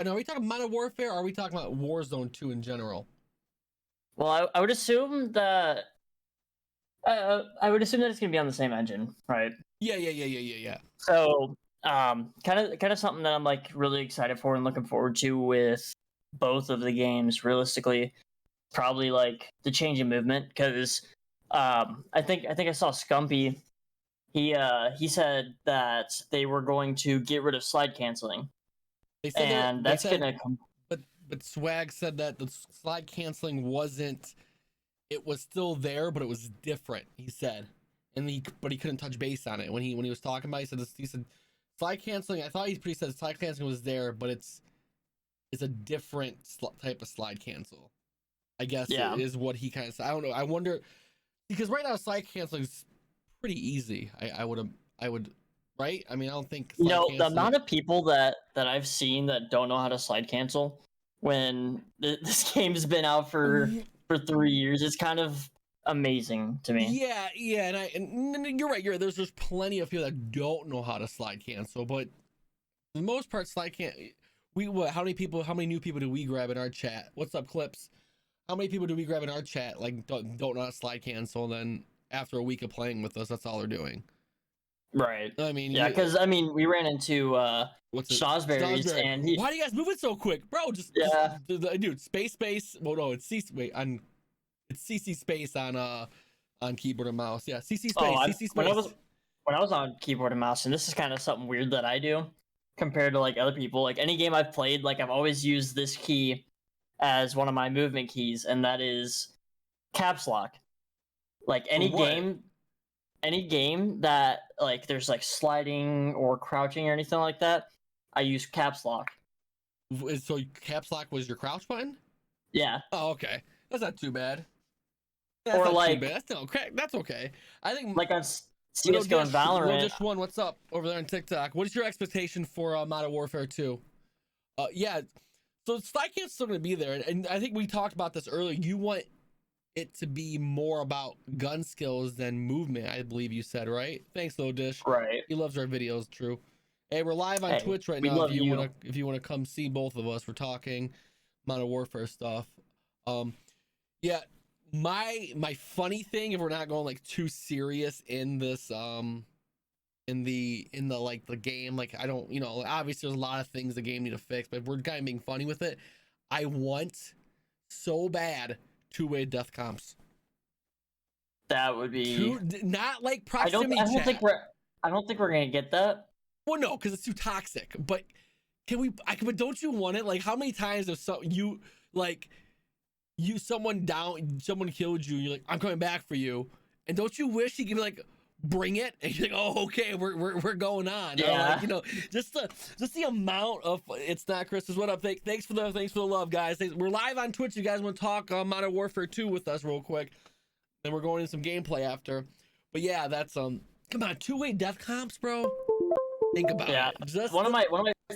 And are we talking Modern Warfare, or are we talking about Warzone 2 in general? Well, I would assume that it's gonna be on the same engine, right? Yeah. So, kind of something that I'm like really excited for and looking forward to with both of the games. Realistically, probably like the change in movement because I saw Scumpy. He said that they were going to get rid of slide canceling, They said and they that's said, gonna but Swag said that the slide canceling wasn't. It was still there, but it was different. He said, but he couldn't touch base on it when he was talking about it. He said slide canceling. I thought he said slide canceling was there, but it's a different type of slide cancel. I guess yeah. is what he kind of said. I don't know. I wonder because right now slide canceling is pretty easy. I would right. I mean, I don't think The amount of people that I've seen that don't know how to slide cancel when this game's been out for 3 years, it's kind of amazing to me. Yeah, and you're right. There's plenty of people that don't know how to slide cancel, but for the most part, slide can't. How many new people do we grab in our chat? What's up, Clips? How many people do we grab in our chat like don't know how to slide cancel? And then after a week of playing with us, that's all they're doing. Right. I mean, yeah, because we ran into Schnozberries, and why do you guys move it so quick, bro? Just dude, space. Well, no, it's it's CC space on keyboard and mouse. Yeah, CC space. CC space. When I was on keyboard and mouse, and this is kind of something weird that I do compared to like other people. Like any game I've played, like I've always used this key as one of my movement keys, and that is caps lock. Like any game that like there's like sliding or crouching or anything like that, I use caps lock. So caps lock was your crouch button? Yeah. Oh, okay. That's not too bad. That's okay. I think like on CS:GO and Valorant. Just one. What's up over there on TikTok? What is your expectation for Modern Warfare 2? Yeah. So slide cancel's still going to be there, and I think we talked about this earlier. You want it to be more about gun skills than movement, I believe you said, right? Thanks, Low Dish. Right. He loves our videos. True. Hey, we're live on Twitch right now. If you want to come see both of us, we're talking Modern Warfare stuff. Yeah. My funny thing, if we're not going like too serious in this in the like the game, like I don't, obviously there's a lot of things the game need to fix, but if we're kind of being funny with it, I want so bad two-way death comps. That would be not like proximity chat. I don't think we're gonna get that. Well, no, because it's too toxic. But but don't you want it? Like, how many times have someone killed you, and you're like, I'm coming back for you, and don't you wish he could be like, bring it, and you're like, oh, okay, we're going on. Yeah. Just the amount of it's not Chris is what up. Thanks for the love, guys. We're live on Twitch. You guys want to talk Modern Warfare 2 with us real quick? Then we're going into some gameplay after. But yeah, that's come on, two-way death comps, bro. Think about it. One of my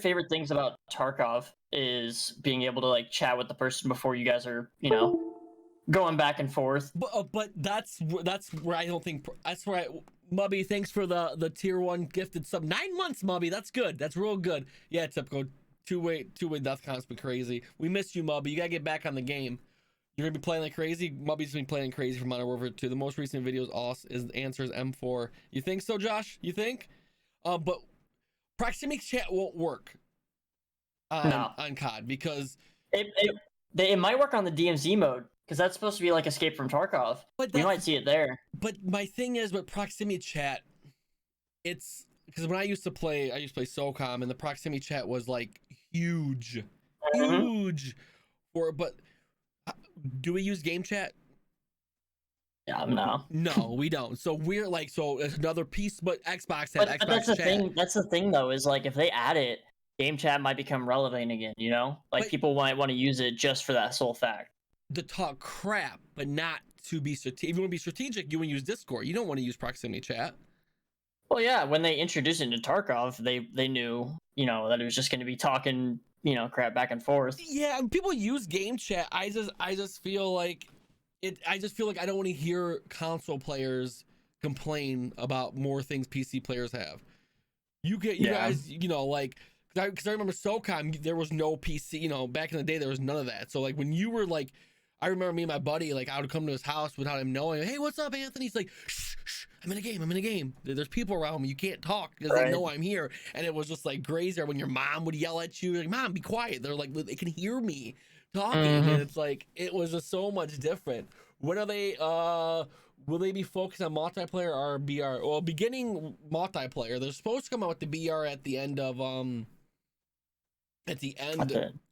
favorite things about Tarkov is being able to like chat with the person before you guys are going back and forth. But that's where I don't think that's where Mubby, thanks for the tier 1 gifted sub. 9 months, Mubby. That's good. That's real good. Yeah, typical two-way death comps been crazy. We missed you, Mubby. You gotta get back on the game. You're gonna be playing like crazy. Mubby's been playing crazy for Modern Warfare 2. The most recent videos answer is M4. You think so, Josh? You think? But proximity chat won't work on COD because it might work on the DMZ mode because that's supposed to be like Escape from Tarkov. But we might see it there. But my thing is with proximity chat, it's because when I used to play SOCOM, and the proximity chat was like huge. But do we use game chat? Yeah, no, we don't. So we're like, it's another piece, but Xbox had Xbox but that's the chat. thing. That's the thing, though, is like if they add it, game chat might become relevant again. People might want to use it just for that sole fact. To talk crap, but not to be strategic. If you want to be strategic, you want to use Discord. You don't want to use proximity chat. Well, yeah, when they introduced it into Tarkov, they knew, that it was just going to be talking, crap back and forth. Yeah, people use game chat. I just feel like I don't want to hear console players complain about more things PC players have. You guys, because Because I remember SOCOM, there was no PC. You know, back in the day, there was none of that. So like when you were like, I remember me and my buddy, like I would come to his house without him knowing. Hey, what's up, Anthony? He's like, shh, shh, I'm in a game. I'm in a game. There's people around me. You can't talk because they know I'm here. And it was just like grazer when your mom would yell at you, like, Mom, be quiet. They're like, they can hear me talking, and it's like it was just so much different. When are they? Will they be focused on multiplayer or BR? Well, beginning multiplayer. They're supposed to come out with the BR at the end of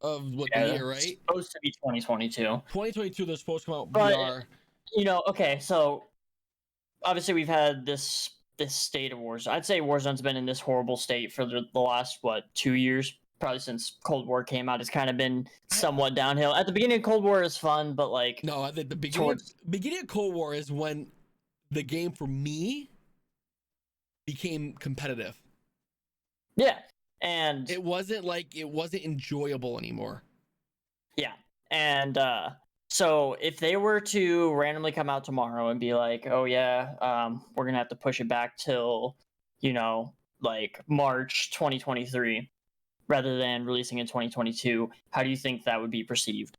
of what the year, right? It's supposed to be 2022. 2022, they're supposed to come out But VR. you know, okay, so obviously we've had this state of Warzone. I'd say Warzone's been in this horrible state for the last 2 years, probably since Cold War came out. It's kind of been somewhat downhill. At the beginning of Cold War is fun, but like no, I think the beginning of Cold War is when the game for me became competitive. Yeah. And it wasn't enjoyable anymore. Yeah. And so if they were to randomly come out tomorrow and be like, oh yeah, we're gonna have to push it back till, you know, like March 2023 rather than releasing in 2022, how do you think that would be perceived?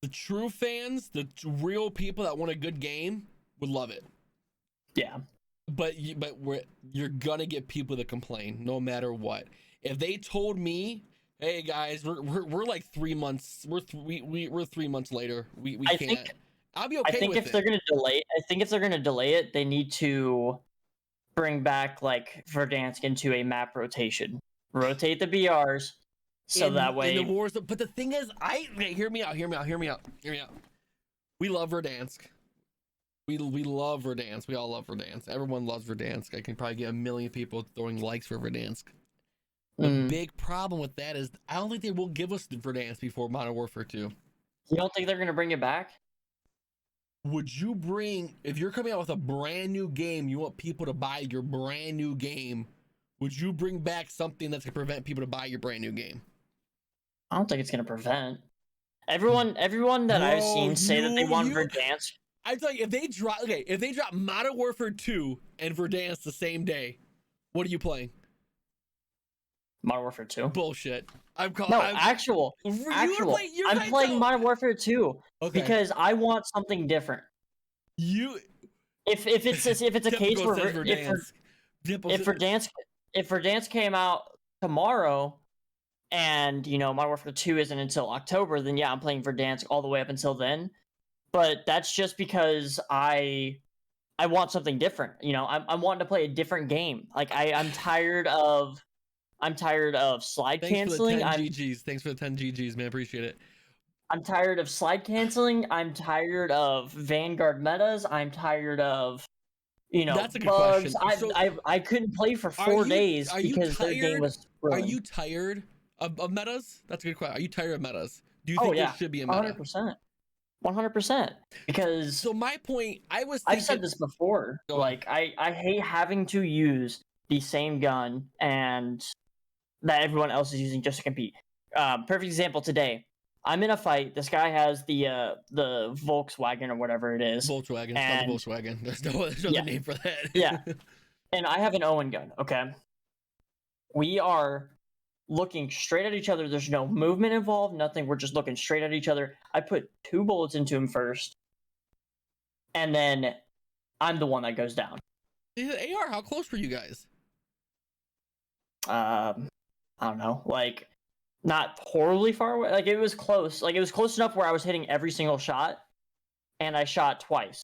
The true fans, the real people that want a good game would love it. Yeah. But you're gonna get people that complain no matter what. If they told me, hey guys, we're like 3 months, we're 3 months later, we can't. I'll be okay. I think with if they're gonna delay, it, they need to bring back like Verdansk into a map rotation, rotate the BRs, so that way. In the wars, but the thing is, hear me out. We love Verdansk. We love Verdansk. We all love Verdansk. Everyone loves Verdansk. I can probably get 1 million people throwing likes for Verdansk. The big problem with that is I don't think they will give us the Verdansk before Modern Warfare 2. You don't think they're going to bring it back? Would you if you're coming out with a brand new game, you want people to buy your brand new game, would you bring back something that's going to prevent people to buy your brand new game? I don't think it's going to prevent. Everyone that I've seen say that they want Verdansk. I tell you, if they drop Modern Warfare 2 and Verdansk the same day, what are you playing? Modern Warfare 2. Bullshit. I'm playing Modern Warfare 2 because I want something different. If it's a case where if Verdansk came out tomorrow and you know Modern Warfare 2 isn't until October, then yeah, I'm playing Verdansk all the way up until then. But that's just because I want something different. You know, I'm wanting to play a different game. Like I'm tired of slide canceling. Thanks for the 10 GGs, man. Appreciate it. I'm tired of slide canceling. I'm tired of Vanguard metas. I'm tired of, you know, that's a good bugs. question. I couldn't play for 4 days because the game was ruined. Are you tired of metas? That's a good question. Are you tired of metas? Do you think there should be a meta? 100%. Because so my point, I've said this before. Like I hate having to use the same gun and that everyone else is using just to compete. Perfect example today. I'm in a fight. This guy has the Volkswagen or whatever it is. Volkswagen. It's called the Volkswagen. There's no other name for that. Yeah. And I have an Owen gun. Okay. We are looking straight at each other. There's no movement involved. Nothing. We're just looking straight at each other. I put 2 bullets into him first, and then I'm the one that goes down. AR, how close were you guys? I don't know. Like, not horribly far away. Like, it was close. Like, it was close enough where I was hitting every single shot, and I shot twice.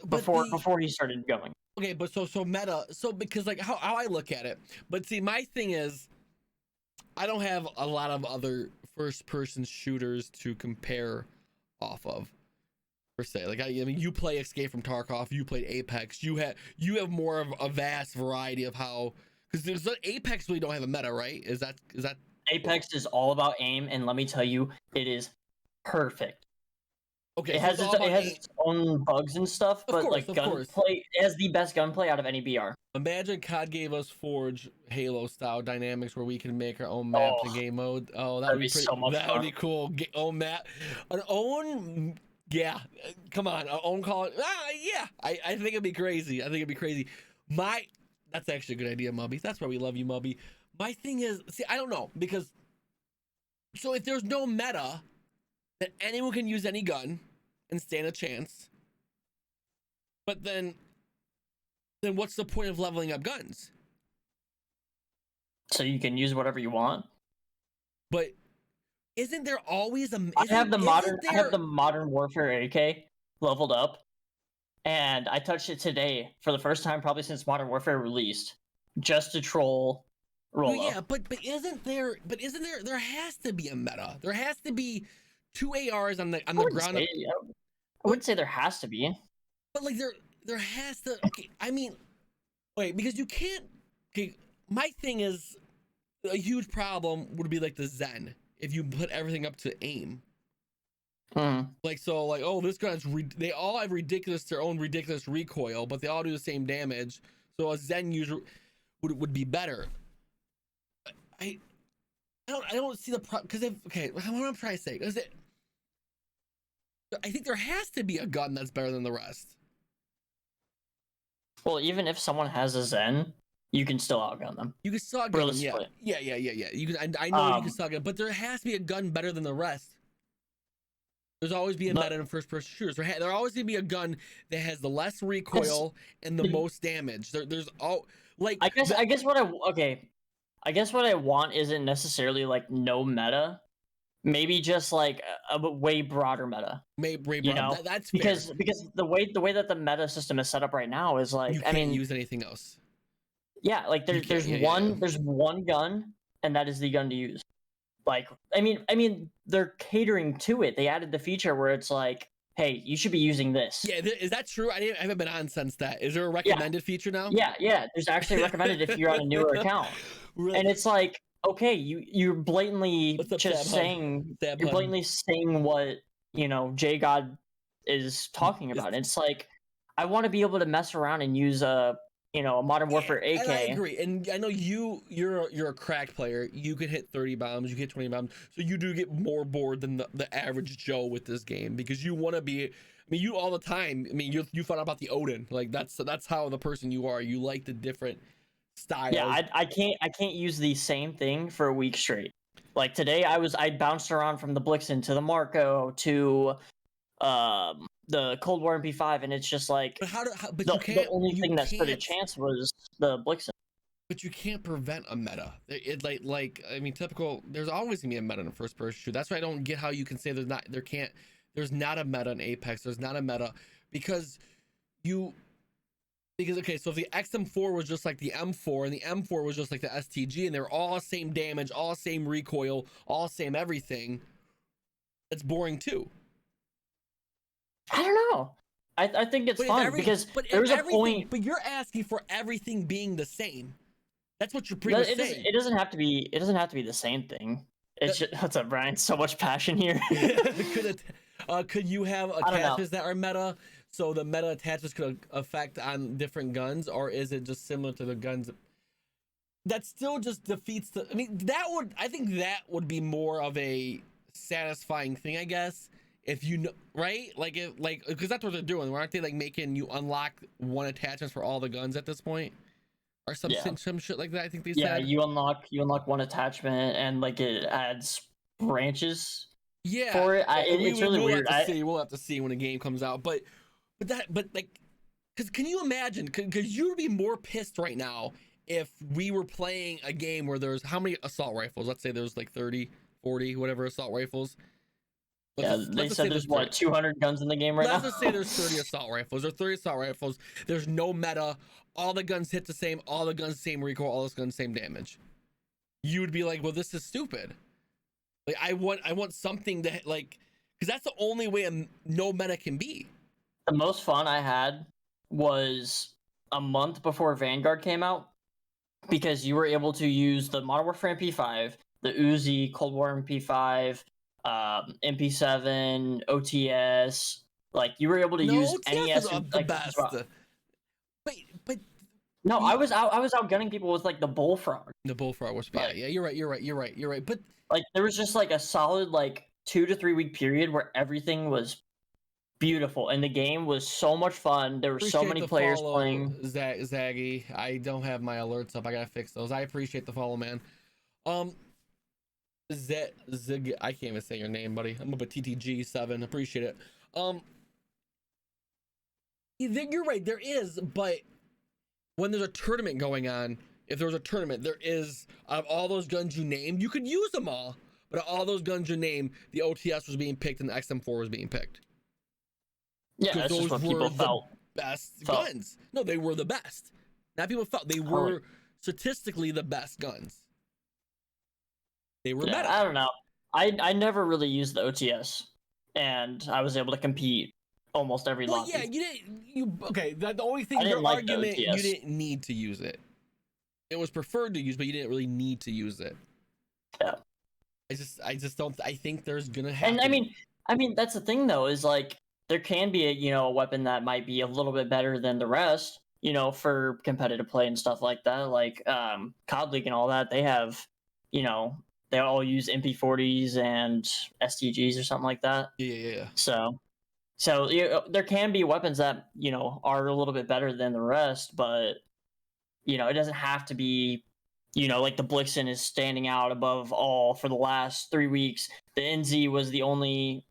Before he started going. Okay, but so meta. So because like how I look at it. But see, my thing is, I don't have a lot of other first-person shooters to compare off of, per se. Like I mean, you play Escape from Tarkov, you played Apex, you have more of a vast variety of how, because there's Apex really don't have a meta, right? Is that Apex is all about aim, and let me tell you, it is perfect. Okay, it has its own bugs and stuff, but gunplay, it has the best gunplay out of any BR. Imagine COD gave us Forge Halo style dynamics where we can make our own maps and game mode. Oh, that'd be so much fun. That would be cool. Own map, an own. Yeah, come on, our own call. Yeah, I think it'd be crazy. That's actually a good idea, Mubby. That's why we love you, Mubby. My thing is, see, I don't know, because so if there's no meta, then anyone can use any gun and stand a chance. But then what's the point of leveling up guns? So you can use whatever you want. But isn't there always a? I have the modern warfare AK leveled up, and I touched it today for the first time probably since Modern Warfare released, just to troll Rolo. Well, yeah, but isn't there? But isn't there? There has to be a meta. There has to be 2 ARs on the ground. I wouldn't say there has to be. But like there has to. Okay, I mean, wait, because you can't. Okay, my thing is a huge problem would be like the Zen if you put everything up to aim. Like, so like, oh, this gun's they all have their own ridiculous recoil, but they all do the same damage. So a Zen user would be better. I don't see the problem, because what I'm trying to say is it. I think there has to be a gun that's better than the rest. Well, even if someone has a Zen, you can still outgun them. You can still outgun them, yeah. You can. I know you can still outgun, but there has to be a gun better than the rest. There's always be a meta in first-person shooters. There always gonna be a gun that has the less recoil and the most damage. There's all like. I guess what I want isn't necessarily like no meta. Maybe just like a way broader meta. Way you know, that's because fair. the way that the meta system is set up right now is like, you can't use anything else. Yeah, like there's one gun, and that is the gun to use. Like, I mean, they're catering to it. They added the feature where it's like, hey, you should be using this. Yeah, is that true? I haven't been on since that. Is there a recommended feature now? Yeah. There's actually recommended if you're on a newer account, really? And it's like, okay, you're blatantly saying what JGod is talking about. And it's like, I want to be able to mess around and use a Modern Warfare AK. And I agree, and I know you're a crack player. You can hit 30 bombs, you can hit 20 bombs, so you do get more bored than the average Joe with this game, because you want to be. I mean, you all the time. I mean, you found out about the Odin. Like that's how the person you are. You like the different styles. Yeah, I can't use the same thing for a week straight. Like today, I bounced around from the Blixen to the Marco to the Cold War MP5, and it's just like, but the only thing that stood a chance was the Blixen. But you can't prevent a meta. It like I mean, typical. There's always gonna be a meta in a first person shooter. That's why I don't get how you can say there's not a meta in Apex. There's not a meta because okay, so if the XM4 was just like the M4 and the M4 was just like the STG and they're all same damage, all same recoil, all same everything, that's boring too. I don't know. I think it's fun because there's a point. But you're asking for everything being the same. That's what you're pretty much saying. It doesn't have to be. It doesn't have to be the same thing. It's just, what's up, Brian? So much passion here. Could you have attachments that are meta? So the meta attachments could affect on different guns, or is it just similar to the guns? That still just defeats the. I mean, I think that would be more of a satisfying thing, I guess. If you know, right? Because that's what they're doing. Aren't they like making you unlock one attachment for all the guns at this point, or some shit like that? I think they said. Yeah, you unlock one attachment, and like it adds branches. Yeah, for it. It's really weird. We'll have to see when the game comes out, but like, because can you imagine? Because you would be more pissed right now if we were playing a game where there's how many assault rifles? Let's say there's like 30, 40, whatever assault rifles. They said there's 200 guns in the game right now? Let's just say there's 30 assault rifles. Or 30 assault rifles. There's no meta. All the guns hit the same. All the guns same recoil. All the guns same damage. You would be like, well, this is stupid. Like I want something that like, because that's the only way no meta can be. The most fun I had was a month before Vanguard came out, because you were able to use the Modern Warfare MP5, the Uzi, Cold War MP5, MP7, OTS. Like you were able to use any the best. But no, I was outgunning people with like the Bullfrog. The Bullfrog was yeah. You're right. But like there was just like a solid like 2 to 3 week period where everything was beautiful, and the game was so much fun. There were so Appreciate many the players follow, playing. Zaggy. I don't have my alerts up. I gotta fix those. I appreciate the follow, man. Um, Zig, I can't even say your name, buddy. I'm up at TTG7. Appreciate it. You're right. There is, but when there's a tournament going on, if there was a tournament, there is, of all those guns you named, you could use them all. But of all those guns you named, the OTS was being picked and the XM4 was being picked. Yeah, Because that's just those what were people the felt. best guns. No, they were the best. Not people felt they were statistically the best guns. They were better. I don't know. I never really used the OTS, and I was able to compete almost every Well, lobby. yeah, you didn't. You okay? The only thing, I didn't your like the argument, you OTS. didn't need to use it. It was preferred to use, but you didn't really need to use it. Yeah. I just don't. I think there's gonna have. And to I mean that's the thing though, is like there can be a weapon that might be a little bit better than the rest, for competitive play and stuff like that. Like COD League and all that, they have, they all use MP40s and STGs or something like that. Yeah. So there can be weapons that are a little bit better than the rest, but it doesn't have to be. Like the Blixen is standing out above all for the last 3 weeks. The NZ was the only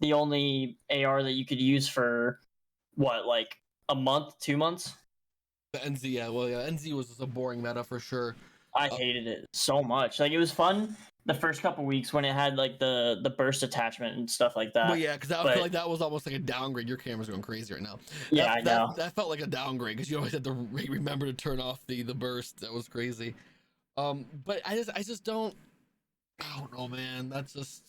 AR that you could use for what, like a month, 2 months. The NZ, yeah. Well, yeah, NZ was just a boring meta for sure. I hated it so much. Like it was fun the first couple weeks when it had like the burst attachment and stuff like that. Well, yeah, because I feel like that was almost like a downgrade. Your camera's going crazy right now. Yeah, I know. That felt like a downgrade because you always had to remember to turn off the burst. That was crazy. But I just don't. I don't know, man. That's just.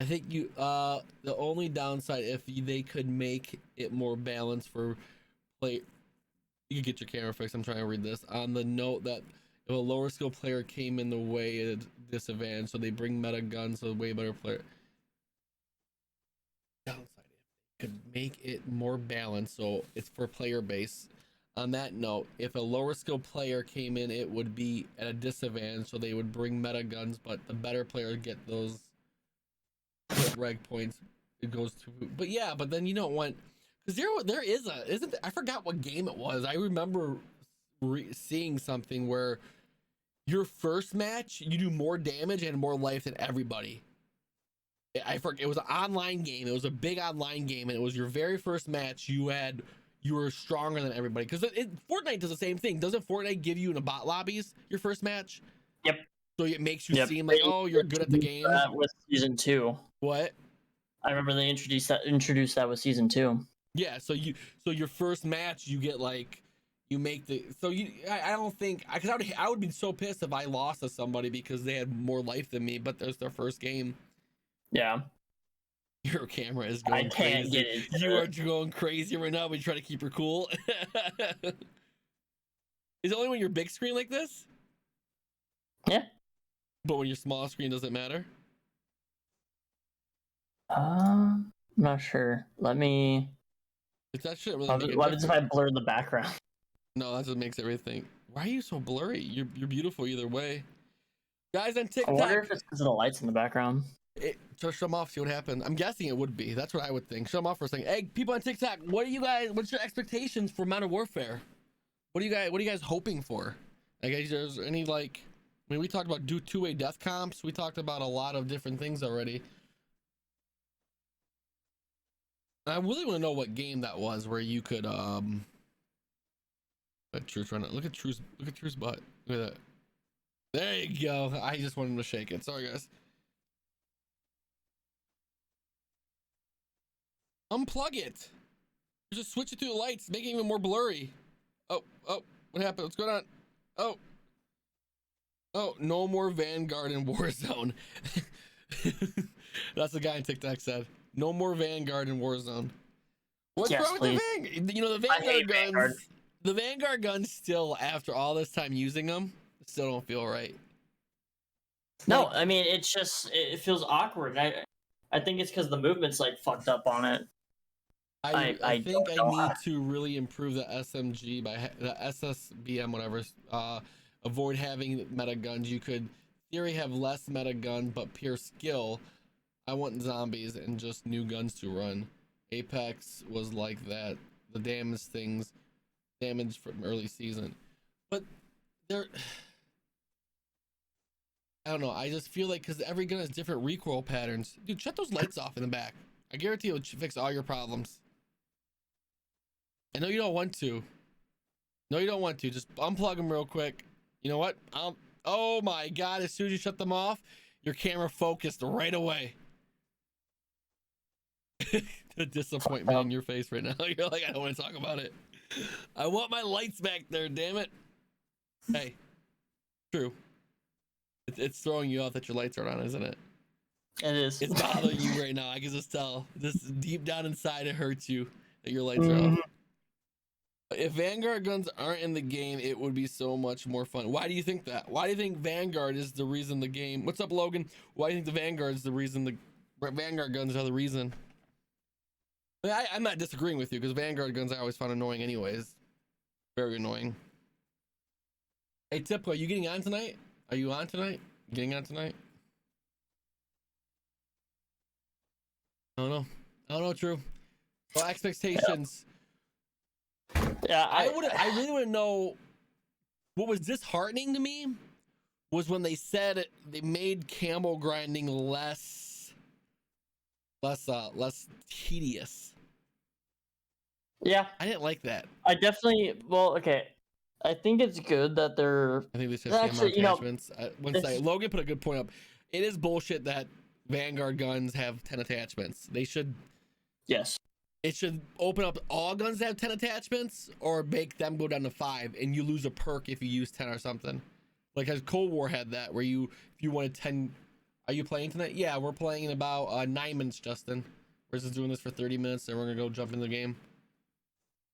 I think the only downside, if they could make it more balanced for play. You could get your camera fixed. I'm trying to read this on the note that if a lower skill player came in the way at disadvantage, so they bring meta guns, so a way better player. Downside, if they could make it more balanced, so it's for player base. On that note, if a lower skill player came in, it would be at a disadvantage, so they would bring meta guns, but the better player get those reg points. It goes to, but yeah, but then you don't want, because there is I forgot what game it was. I remember seeing something where your first match you do more damage and more life than everybody. I forget, it was an online game. It was a big online game, and it was your very first match. You were stronger than everybody, because Fortnite does the same thing. Doesn't Fortnite give you in the bot lobbies your first match? Yep. So it makes you seem like, oh, you're good at the game. That was season 2. What? I remember they introduced that with season 2. Yeah. So your first match you get like, you make the, so I don't think, because I would be so pissed if I lost to somebody because they had more life than me, but there's their first game. Yeah. Your camera is going crazy. Get it. You are going crazy right now, but you try to keep her cool. Is it only when you're big screen like this? Yeah. But when your small screen doesn't matter? I'm not sure. Let me. Is that shit really? What if I blur the background? No, that just makes everything. Why are you so blurry? You're beautiful either way. Guys on I TikTok. wonder if it's because of the lights in the background. Just shut them off, see what happens. I'm guessing it would be. That's what I would think. Shut them off for a second. Hey, people on TikTok, what's your expectations for Modern Warfare? What are you guys hoping for? Like, is there any, like, I mean, we talked about two-way death comps. We talked about a lot of different things already. I really want to know what game that was where you could True's running. Look at True's butt. Look at that. There you go. I just wanted him to shake it. Sorry, guys. Unplug it. Just switch it to the lights, make it even more blurry. Oh, what happened? What's going on? Oh, no more Vanguard in Warzone. That's the guy on TikTok said. No more Vanguard in Warzone. What's wrong with the Vanguard? You know, the Vanguard guns. Vanguard. The Vanguard guns still, after all this time using them, still don't feel right. No, like, I mean, it's just, it feels awkward. I think it's because the movement's like fucked up on it. I think I need to really improve the SMG by the SSBM, whatever. Avoid having meta guns. You could, in theory, have less meta gun, but pure skill. I want zombies and just new guns to run. Apex was like that. The damage from early season, but there. I don't know. I just feel like because every gun has different recoil patterns. Dude, shut those lights off in the back. I guarantee it'll fix all your problems. I know you don't want to. No, you don't want to. Just unplug them real quick. You know what? Oh my God. As soon as you shut them off, your camera focused right away. The disappointment in your face right now. You're like, I don't want to talk about it. I want my lights back there, damn it. Hey, true. It's throwing you off that your lights aren't on, isn't it? It is. It's bothering you right now. I can just tell. Just deep down inside, it hurts you that your lights are off. If Vanguard guns aren't in the game, it would be so much more fun. Why do you think that? Why do you think Vanguard is the reason the game... What's up, Logan? Why do you think the Vanguard is the reason the Vanguard guns are the reason? I'm not disagreeing with you because Vanguard guns I always found annoying anyways. Very annoying. Hey, Tipco, are you getting on tonight? Are you on tonight? Getting on tonight? I don't know. I don't know. True. Well, expectations. Yeah, I really want to know what was disheartening to me was when they said they made camel grinding less tedious. Yeah, I didn't like that. I definitely. Well, okay. I think it's good that they're. I think they should Actually, have attachments. Logan put a good point up. It is bullshit that Vanguard guns have 10 attachments. They should. Yes. It should open up all guns that have 10 attachments, or make them go down to 5, and you lose a perk if you use 10 or something. Like as Cold War had that, where if you wanted 10. Are you playing tonight? Yeah, we're playing in about 9 minutes, Justin. We're just doing this for 30 minutes, and we're gonna go jump in the game.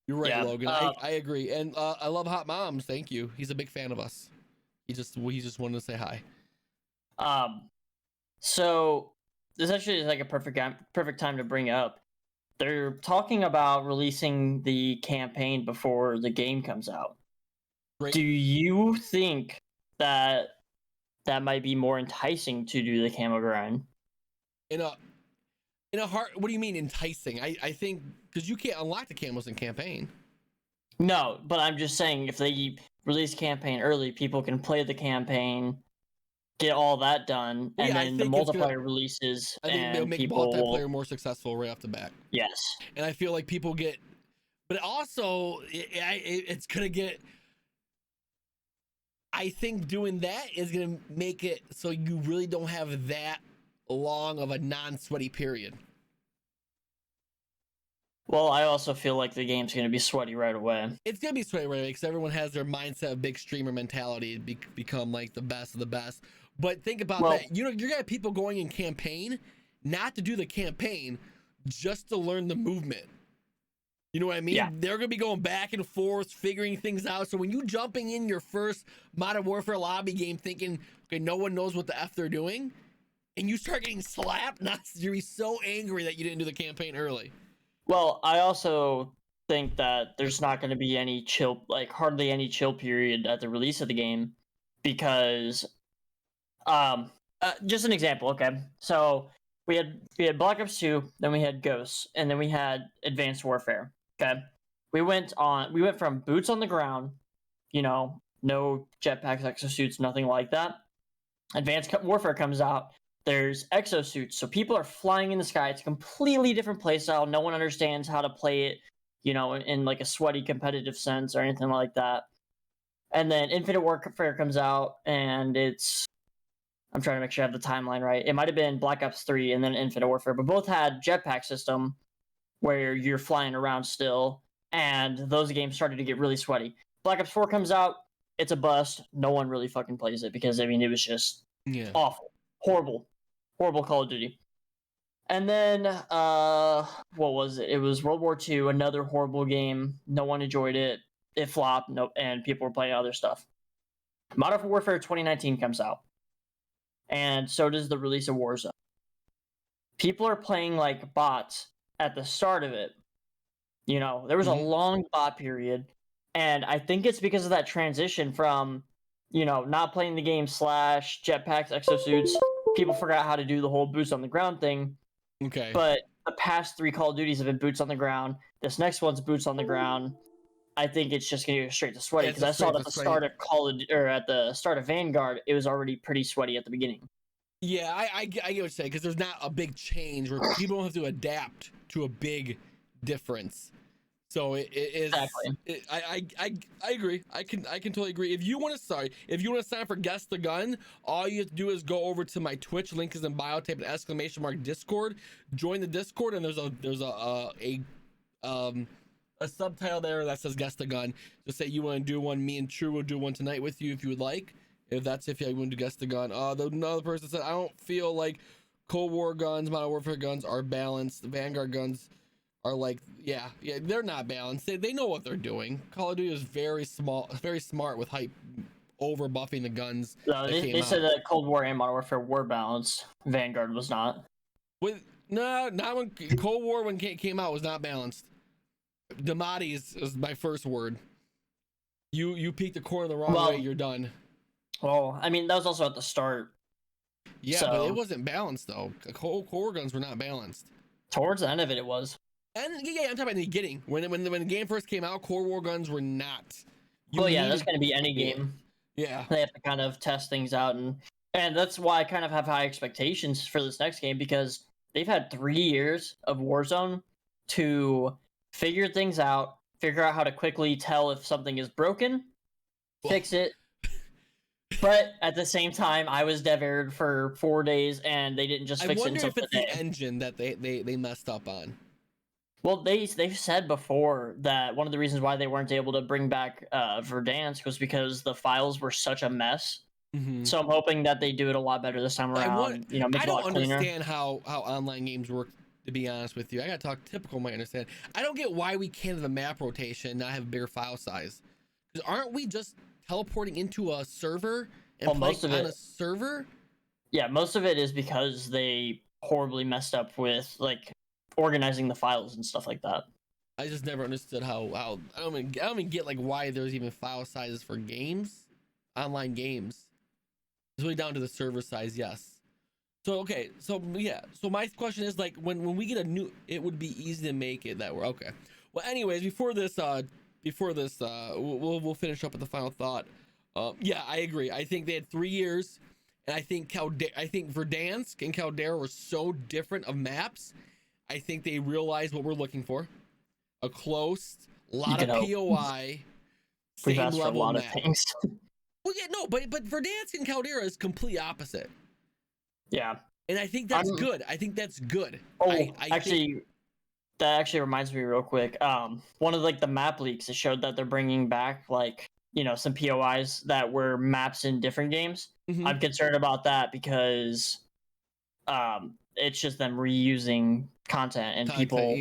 You're right, Yeah, Logan. I agree, and I love Hot Moms. Thank you. He's a big fan of us. He just wanted to say hi. So this actually is like a perfect time to bring up. They're talking about releasing the campaign before the game comes out. Great. Do you think that might be more enticing to do the camo grind? In a heart, what do you mean enticing? I think because you can't unlock the camos in campaign. No, but I'm just saying if they release campaign early, people can play the campaign, get all that done, and then the multiplayer releases. I think they'll make multiplayer more successful right off the bat. Yes, and I feel like people get, but also it's gonna get. I think doing that is gonna make it so you really don't have that long of a non-sweaty period. Well, I also feel like the game's going to be sweaty right away. It's going to be sweaty right away because everyone has their mindset of big streamer mentality to become like the best of the best. But think about that. You're going to have people going in campaign, not to do the campaign, just to learn the movement. You know what I mean? Yeah. They're going to be going back and forth, figuring things out. So when you jumping in your first Modern Warfare lobby game thinking, okay, no one knows what the F they're doing, and you start getting slapped, you'll be so angry that you didn't do the campaign early. Well, I also think that there's not going to be any chill, like hardly any chill period at the release of the game, because, just an example, okay? So we had Black Ops 2, then we had Ghosts, and then we had Advanced Warfare. Okay, we went from boots on the ground, no jetpacks, exosuits, nothing like that. Advanced Warfare comes out. There's exosuits, so people are flying in the sky. It's a completely different playstyle. No one understands how to play it, in like a sweaty competitive sense or anything like that. And then Infinite Warfare comes out, and I'm trying to make sure I have the timeline right. It might have been Black Ops 3 and then Infinite Warfare, but both had jetpack system where you're flying around still, and those games started to get really sweaty. Black Ops 4 comes out, it's a bust. No one really fucking plays it because, it was just awful. Horrible Call of Duty. And then, what was it? It was World War II, another horrible game. No one enjoyed it. It flopped, and people were playing other stuff. Modern Warfare 2019 comes out. And so does the release of Warzone. People are playing like bots at the start of it. There was a long bot period. And I think it's because of that transition from, not playing the game / jetpacks, exosuits. People forgot how to do the whole boots on the ground thing. Okay. But the past 3 Call of Duties have been boots on the ground. This next one's boots on the ground. I think it's just gonna go straight to sweaty It's because I just saw it straight at to the sweaty. start of or at the start of Vanguard. It was already pretty sweaty at the beginning. Yeah, I get what you're saying, because there's not a big change where people don't have to adapt to a big difference. So it is. Exactly. I agree. I can totally agree. If you want to sign up for Guess the Gun, all you have to do is go over to my Twitch. Link is in bio. Type an exclamation mark Discord. Join the Discord, and there's a subtitle there that says Guess the Gun. Just say you want to do one. Me and True will do one tonight with you if you would like. If you want to Guess the Gun. Another person said, I don't feel like Cold War guns, Modern Warfare guns are balanced. The Vanguard guns are like, yeah, they're not balanced. They know what they're doing. Call of Duty is very smart with hype over buffing the guns. No, they said that Cold War and Modern Warfare were balanced. Vanguard was not. Not when Cold War when it came out was not balanced. Damati is my first word. You peeked the corner the wrong way, you're done. Well, I mean that was also at the start. Yeah, so, but it wasn't balanced though. Cold War guns were not balanced. Towards the end of it was. And yeah, I'm talking about in the beginning. When the game first came out, Cold War guns were not. Well, yeah, that's going to be any game. Yeah. They have to kind of test things out, and that's why I kind of have high expectations for this next game, because they've had 3 years of Warzone to figure things out, figure out how to quickly tell if something is broken, fix it. But at the same time, I was dev aired for 4 days, and they didn't just fix it until today. I wonder if it's the engine that they messed up on. Well, they've said before that one of the reasons why they weren't able to bring back Verdansk was because the files were such a mess. Mm-hmm. So I'm hoping that they do it a lot better this time around. Make it a lot cleaner. I don't understand how online games work, to be honest with you. I gotta talk typical might understand. I don't get why we can't have a map rotation and not have a bigger file size. Because aren't we just teleporting into a server and playing on a server? Yeah, most of it is because they horribly messed up with organizing the files and stuff like that. I just never understood how I don't even get why there's even file sizes for games, online games. It's really down to the server size, yes. So so my question is when we get a new, it would be easy to make it that we're okay. Well, anyways, before this we'll finish up with the final thought. Yeah, I agree. I think they had 3 years, and I think Verdansk and Caldera were so different of maps. I think they realized what we're looking for. A close, lot of POI, We've asked for a lot of things. Well, yeah, no, but Verdansk and Caldera is complete opposite. Yeah. And I think that's good. I think that's good. Oh, that actually reminds me real quick. One of the map leaks, it showed that they're bringing back some POIs that were maps in different games. Mm-hmm. I'm concerned about that because it's just them reusing content, and people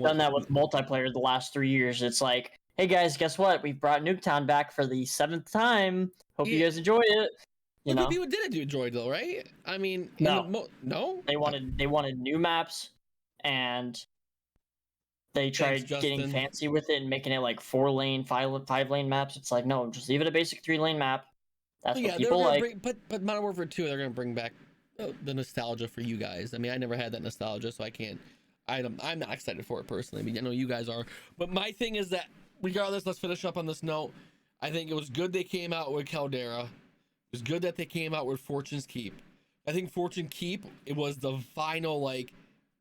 done that with multiplayer the last 3 years. It's like, hey guys, guess what? We've brought Nuketown back for the 7th time. Hope you guys enjoy it. People didn't enjoy it though, right? I mean, no. They wanted new maps, and they tried getting fancy with it and making it 4-lane, 5-lane maps. It's like, no, just leave it a basic 3-lane map. That's what people like. But Modern Warfare 2, they're gonna bring back the nostalgia for you guys. I mean, I never had that nostalgia, so I'm not excited for it personally. I mean, I know you guys are. But my thing is that regardless, let's finish up on this note. I think it was good they came out with Caldera. It was good that they came out with Fortune's Keep. I think Fortune Keep, it was the final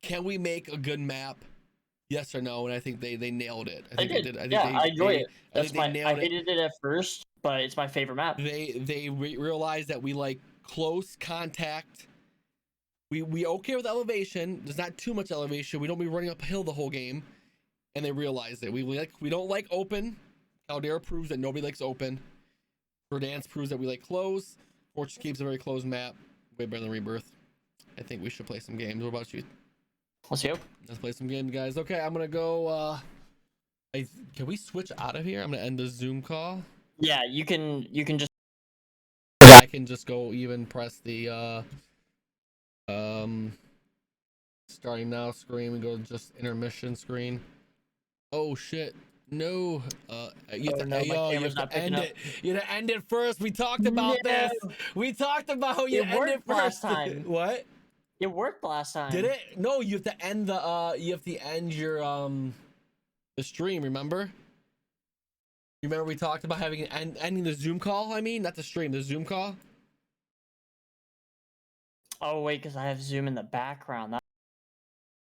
can we make a good map? Yes or no? And I think they nailed it. I did. I enjoy it. I hated it at first, but it's my favorite map. They realized that we like close contact. We okay with elevation. There's not too much elevation. We don't be running uphill the whole game. And they realized it. We don't like open. Caldera proves that nobody likes open. Verdansk proves that we like close. Fortune Keeps a very closed map. Way better than Rebirth. I think we should play some games. What about you? Let's go. Let's play some games, guys. Okay, I'm gonna go. Can we switch out of here? I'm gonna end the Zoom call. Yeah, you can just. I can just go even press the starting now screen and go just intermission screen. Oh shit. No, you have to end it. You have to end it first. We talked about this. We talked about how you end it first. Last time. What? It worked last time. Did it? No, you have to end the your the stream, remember? You remember we talked about having ending the Zoom call? I mean, not the stream, the Zoom call. Oh wait, because I have Zoom in the background.